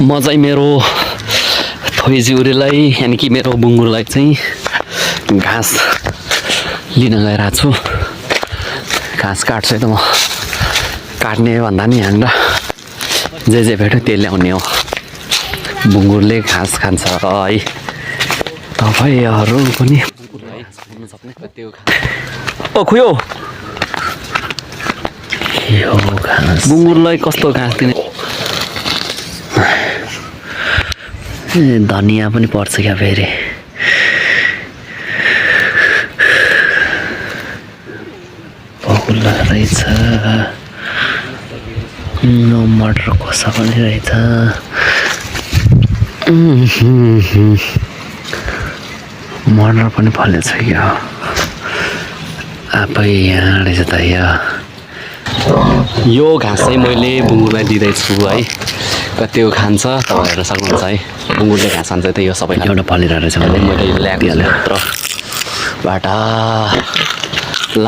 म चाहिँ मेरो थोइजिउरीलाई यानि कि मेरो बुङ्गुरलाई चाहिँ घाँस लिन गइरहेको छु। घाँस काट्छु त म काट्ने भन्दा नि यहाँनिर जे भेट्यो त्यही ल्याउने हो। बुङ्गुरले घाँस खान्छ है, तपाईँहरू पनि ओ खुयो यो घाँस बुङ्गुरलाई कस्तो घाँस दिने। धनिया पनि पर्छ क्या फेरि। पकुला रहेछ, मटर कोसा पनि रहेछ। मटर पनि फलेछ क्या आफै यहाँ रहेछ त। यो घाँस चाहिँ मैले बुङ्गुरलाई दिँदैछु है, कति यो खान्छ तपाईँ हेर्न सक्नुहुन्छ है। बुङ्गुरले घाँस खान्छ त यो सबै एउटा फलिरहेको रहेछ भने मैले ल्याएको बाट ल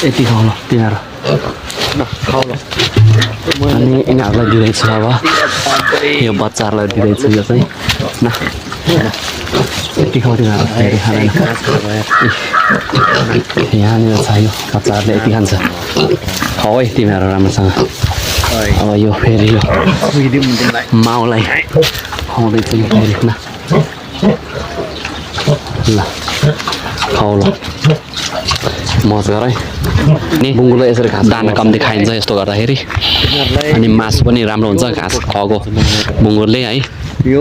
यति खाऊ ल तिनीहरू खाऊ ल। अनि यिनीहरूलाई दिँदैछु अब, यो बच्चाहरूलाई दिँदैछु यो चाहिँ न यति खाऊ तिनीहरू धेरै खाँदैन। यहाँनिर छ यो बच्चाहरूले यति खान्छ। खाऊ है तिमीहरू राम्रोसँग। अब यो फेरि यो माउलाई खुवाउँदैछु यो फेरि न ल खाऊ ल मज गर है। नि बुङ्गुरलाई यसरी घाँस दाना कम्ती खाइन्छ यस्तो गर्दाखेरि, अनि मासु पनि राम्रो हुन्छ घाँस खुवाएको बुङ्गुरले है।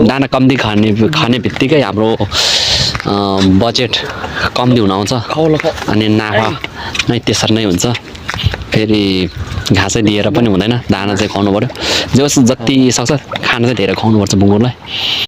दाना कम्ती खाने बित्तिकै हाम्रो बजेट कम्ती हुन आउँछ अनि नाफा नै त्यसरी नै हुन्छ। फेरि घाँसै दिएर पनि हुँदैन, दाना चाहिँ खुवाउनु पऱ्यो। जति सक्छ खाना चाहिँ धेरै खुवाउनुपर्छ बुङ्गुरलाई।